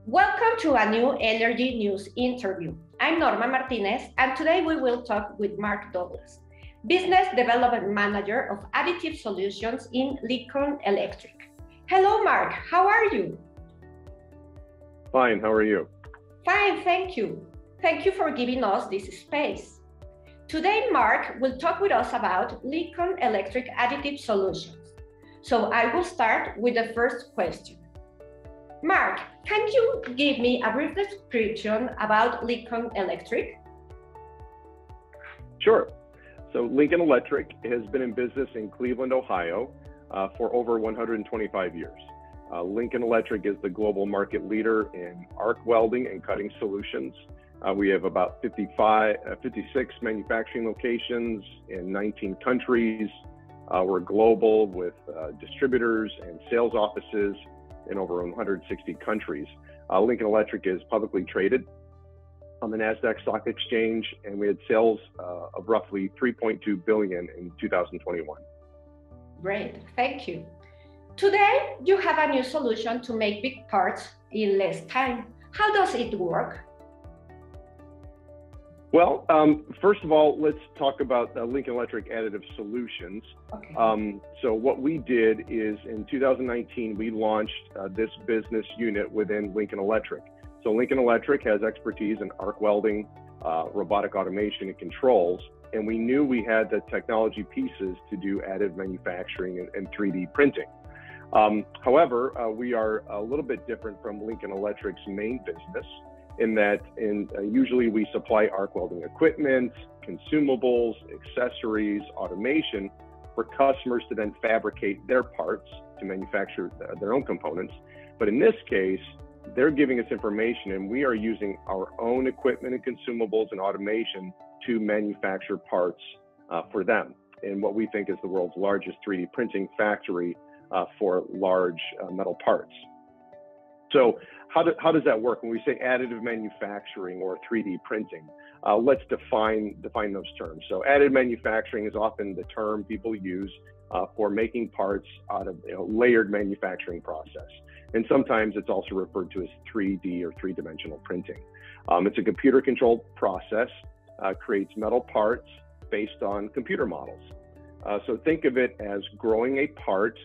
Welcome to a new Energy News interview. I'm Norma Martinez, and today we will talk with Mark Douglas, Business Development Manager of Additive Solutions in Lincoln Electric. Hello, Mark. How are you? Fine. How are you? Fine, thank you. Thank you for giving us this space. Today, Mark will talk with us about Lincoln Electric Additive Solutions. So I will start with the first question. Mark, can you give me a brief description about Lincoln Electric? Sure. So Lincoln Electric has been in business in Cleveland, Ohio for over 125 years. Lincoln Electric is the global market leader in arc welding and cutting solutions. We have about 56 manufacturing locations in 19 countries. We're global with distributors and sales offices in over 160 countries. Lincoln Electric is publicly traded on the NASDAQ Stock Exchange, and we had sales of roughly $3.2 billion in 2021. Great, thank you. Today, you have a new solution to make big parts in less time. How does it work? Well, first of all, let's talk about Lincoln Electric Additive Solutions. Okay. So what we did is in 2019, we launched this business unit within Lincoln Electric. So Lincoln Electric has expertise in arc welding, robotic automation and controls, and we knew we had the technology pieces to do additive manufacturing and 3D printing. However, we are a little bit different from Lincoln Electric's main business, in that usually we supply arc welding equipment, consumables, accessories, automation for customers to then fabricate their parts to manufacture their own components. But in this case, they're giving us information and we are using our own equipment and consumables and automation to manufacture parts for them in what we think is the world's largest 3D printing factory for large metal parts. So how does that work? When we say additive manufacturing or 3D printing, let's define those terms. So additive manufacturing is often the term people use for making parts out of layered manufacturing process. And sometimes it's also referred to as 3D or three-dimensional printing. It's a computer-controlled process, creates metal parts based on computer models. So think of it as growing a part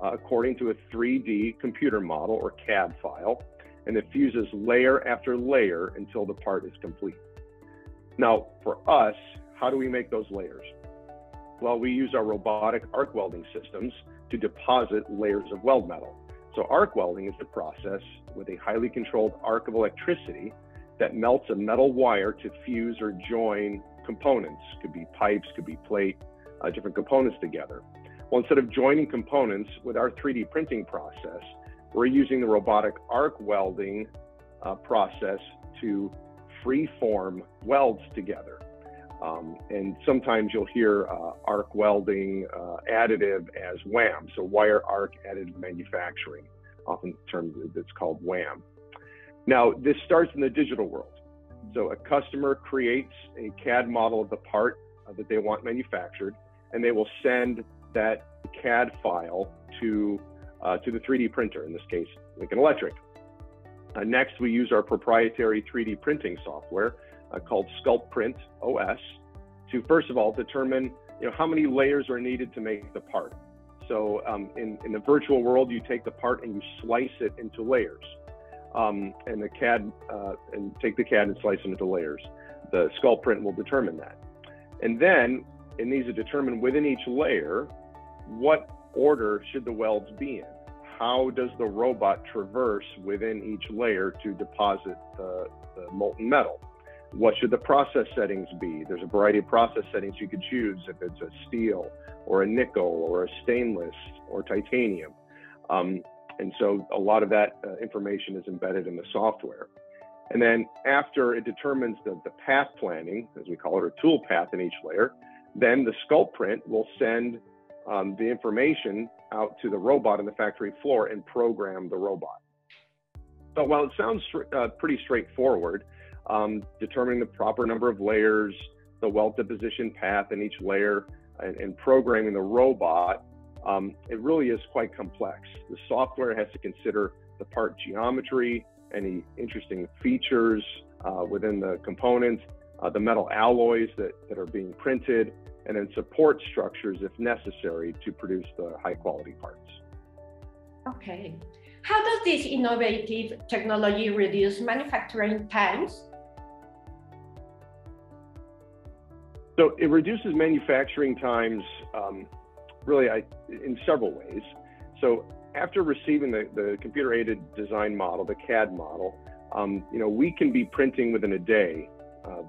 according to a 3D computer model or CAD file, and it fuses layer after layer until the part is complete. Now, for us, how do we make those layers? Well, we use our robotic arc welding systems to deposit layers of weld metal. So arc welding is the process with a highly controlled arc of electricity that melts a metal wire to fuse or join components. Could be pipes, could be plate, different components together. Well, instead of joining components with our 3D printing process, we're using the robotic arc welding process to free-form welds together. And sometimes you'll hear arc welding additive as WAM, so wire arc additive manufacturing, often termed it's called WAM. Now, this starts in the digital world. So a customer creates a CAD model of the part that they want manufactured, and they will send that CAD file to the 3D printer, in this case, Lincoln Electric. Next, we use our proprietary 3D printing software called SculptPrint OS to, first of all, determine how many layers are needed to make the part. So in the virtual world, you take the part and you slice it into layers, and the CAD and take the CAD and slice it into layers. The SculptPrint will determine that, and then it needs to determine within each layer what order should the welds be in. How does the robot traverse within each layer to deposit the molten metal? What should the process settings be? There's a variety of process settings you could choose, if it's a steel or a nickel or a stainless or titanium. And so a lot of that information is embedded in the software. And then after it determines the path planning, as we call it, or tool path in each layer, then the SculptPrint will send the information out to the robot on the factory floor and program the robot. So while it sounds pretty straightforward, determining the proper number of layers, the weld deposition path in each layer, and programming the robot, it really is quite complex. The software has to consider the part geometry, any interesting features within the components, the metal alloys that are being printed, and then support structures if necessary to produce the high quality parts. Okay. How does this innovative technology reduce manufacturing times? So it reduces manufacturing times really in several ways. So after receiving the computer-aided design model, the CAD model, we can be printing within a day,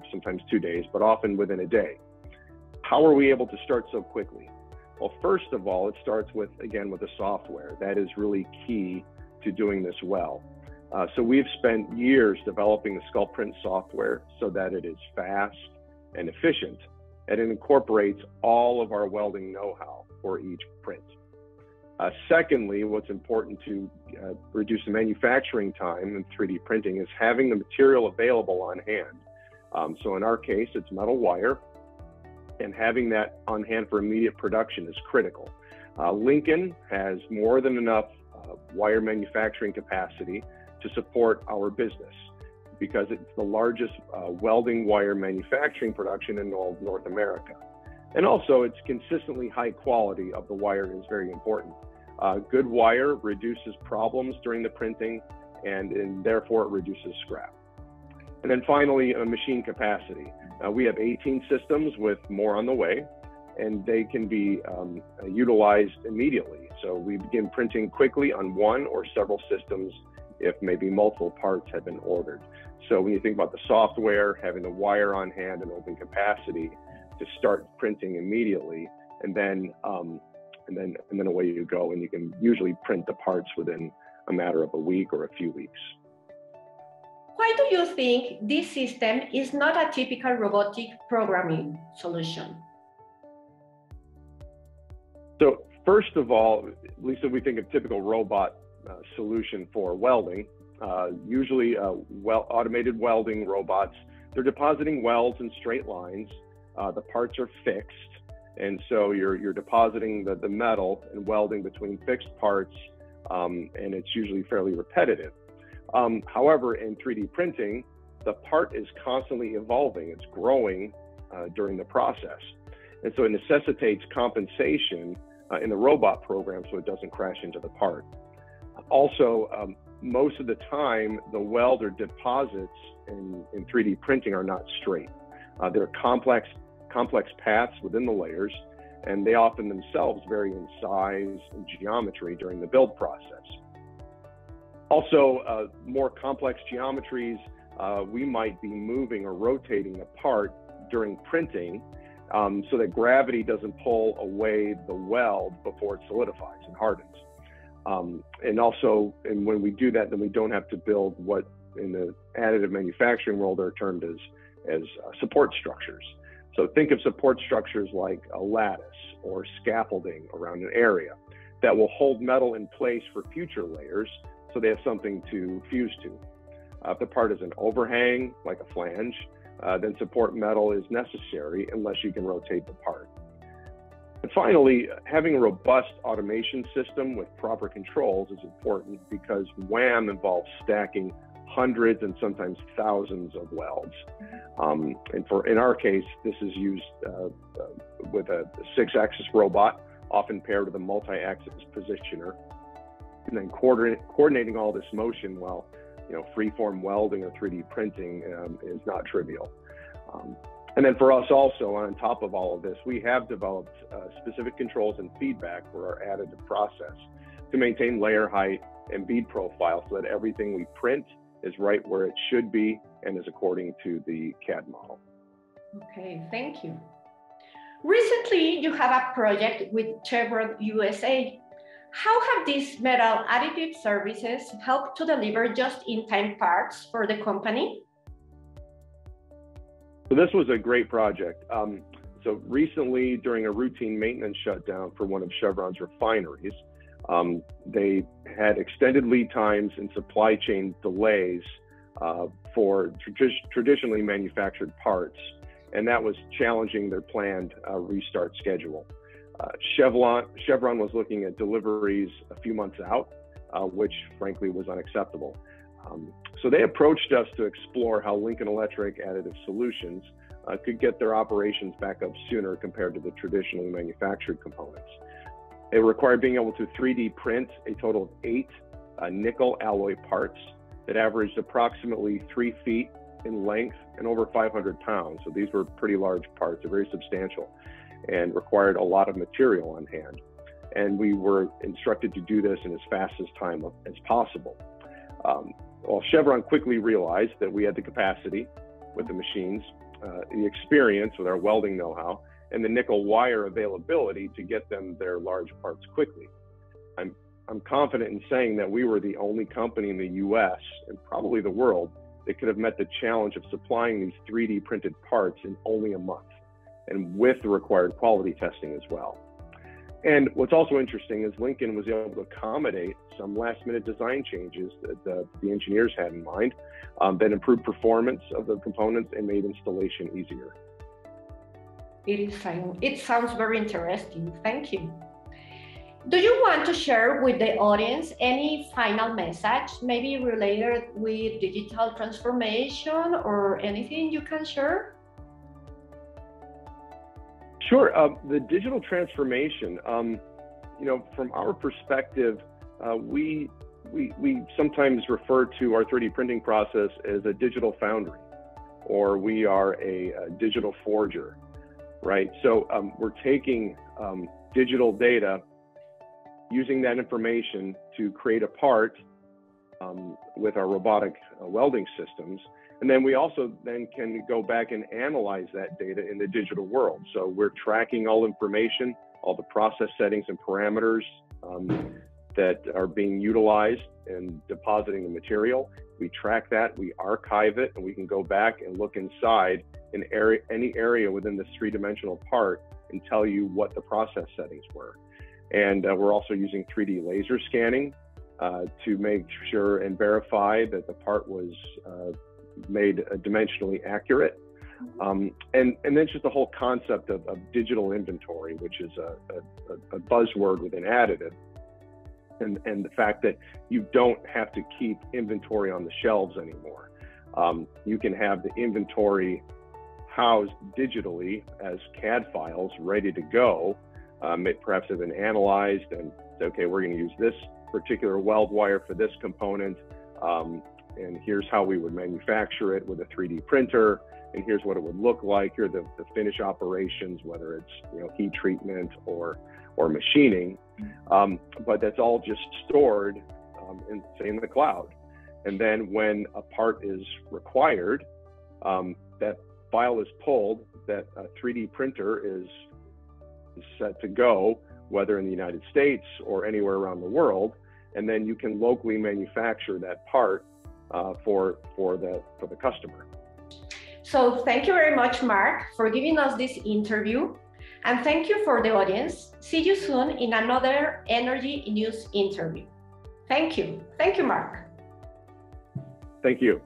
sometimes 2 days, but often within a day. How are we able to start so quickly? Well, first of all, it starts with the software. That is really key to doing this well. So we've spent years developing the Sculpt Print software so that it is fast and efficient, and it incorporates all of our welding know-how for each print. Secondly, what's important to reduce the manufacturing time in 3D printing is having the material available on hand. So in our case, it's metal wire, and having that on hand for immediate production is critical. Lincoln has more than enough wire manufacturing capacity to support our business because it's the largest welding wire manufacturing production in all of North America. And also, it's consistently high quality of the wire is very important. Good wire reduces problems during the printing, and therefore it reduces scrap. And then finally, machine capacity. We have 18 systems with more on the way, and they can be utilized immediately. So we begin printing quickly on one or several systems if maybe multiple parts have been ordered. So when you think about the software, having the wire on hand and open capacity to start printing immediately, and then away you go, and you can usually print the parts within a matter of a week or a few weeks. Why do you think this system is not a typical robotic programming solution? So first of all, at least if we think of typical robot solution for welding, usually automated welding robots, they're depositing welds in straight lines. The parts are fixed, and so you're depositing the metal and welding between fixed parts, and it's usually fairly repetitive. However, in 3D printing, the part is constantly evolving. It's growing during the process. And so it necessitates compensation in the robot program so it doesn't crash into the part. Also, most of the time, the weld or deposits in 3D printing are not straight. They're complex paths within the layers, and they often themselves vary in size and geometry during the build process. Also, more complex geometries, we might be moving or rotating a part during printing so that gravity doesn't pull away the weld before it solidifies and hardens. And when we do that, then we don't have to build what in the additive manufacturing world are termed as support structures. So think of support structures like a lattice or scaffolding around an area that will hold metal in place for future layers so they have something to fuse to. If the part is an overhang, like a flange, then support metal is necessary unless you can rotate the part. And finally, having a robust automation system with proper controls is important because WAM involves stacking hundreds and sometimes thousands of welds. And in our case, this is used with a 6-axis robot, often paired with a multi-axis positioner. And then coordinating all this motion while freeform welding or 3D printing is not trivial. And then for us also, on top of all of this, we have developed specific controls and feedback for our additive process to maintain layer height and bead profile so that everything we print is right where it should be and is according to the CAD model. Okay, thank you. Recently, you have a project with Chevron USA. How have these metal additive services helped to deliver just-in-time parts for the company? So this was a great project. So recently, during a routine maintenance shutdown for one of Chevron's refineries, they had extended lead times and supply chain delays for traditionally manufactured parts, and that was challenging their planned restart schedule. Chevron was looking at deliveries a few months out, which frankly was unacceptable. So they approached us to explore how Lincoln Electric Additive Solutions could get their operations back up sooner compared to the traditionally manufactured components. It required being able to 3D print a total of 8 nickel alloy parts that averaged approximately 3 feet in length and over 500 pounds. So these were pretty large parts, they're very substantial, and required a lot of material on hand. And we were instructed to do this in as fast as time as possible. Well, Chevron quickly realized that we had the capacity with the machines, the experience with our welding know-how, and the nickel wire availability to get them their large parts quickly. I'm confident in saying that we were the only company in the US and probably the world that could have met the challenge of supplying these 3D printed parts in only a month, and with the required quality testing as well. And what's also interesting is Lincoln was able to accommodate some last-minute design changes that the engineers had in mind that improved performance of the components and made installation easier. It sounds very interesting. Thank you. Do you want to share with the audience any final message, maybe related with digital transformation or anything you can share? Sure. The digital transformation, you know, from our perspective, we sometimes refer to our 3D printing process as a digital foundry, or we are a digital forger, right? So we're taking digital data, using that information to create a part with our robotic welding systems. And then we also then can go back and analyze that data in the digital world. So we're tracking all information, all the process settings and parameters that are being utilized and depositing the material. We track that, we archive it, and we can go back and look inside in any area within this 3-dimensional part and tell you what the process settings were. And we're also using 3D laser scanning to make sure and verify that the part was made dimensionally accurate. And then just the whole concept of digital inventory, which is a buzzword within additive. And the fact that you don't have to keep inventory on the shelves anymore. You can have the inventory housed digitally as CAD files ready to go. It perhaps have been analyzed and say, okay, we're going to use this particular weld wire for this component, and here's how we would manufacture it with a 3D printer, and here's what it would look like. Here are the finish operations, whether it's, you know, heat treatment or machining, but that's all just stored in the cloud. And then when a part is required, that file is pulled, that a 3D printer is set to go, whether in the United States or anywhere around the world, and then you can locally manufacture that part for the customer. So thank you very much, Mark, for giving us this interview, and thank you for the audience. See you soon in another Energy News interview. Thank you. Thank you, Mark. Thank you.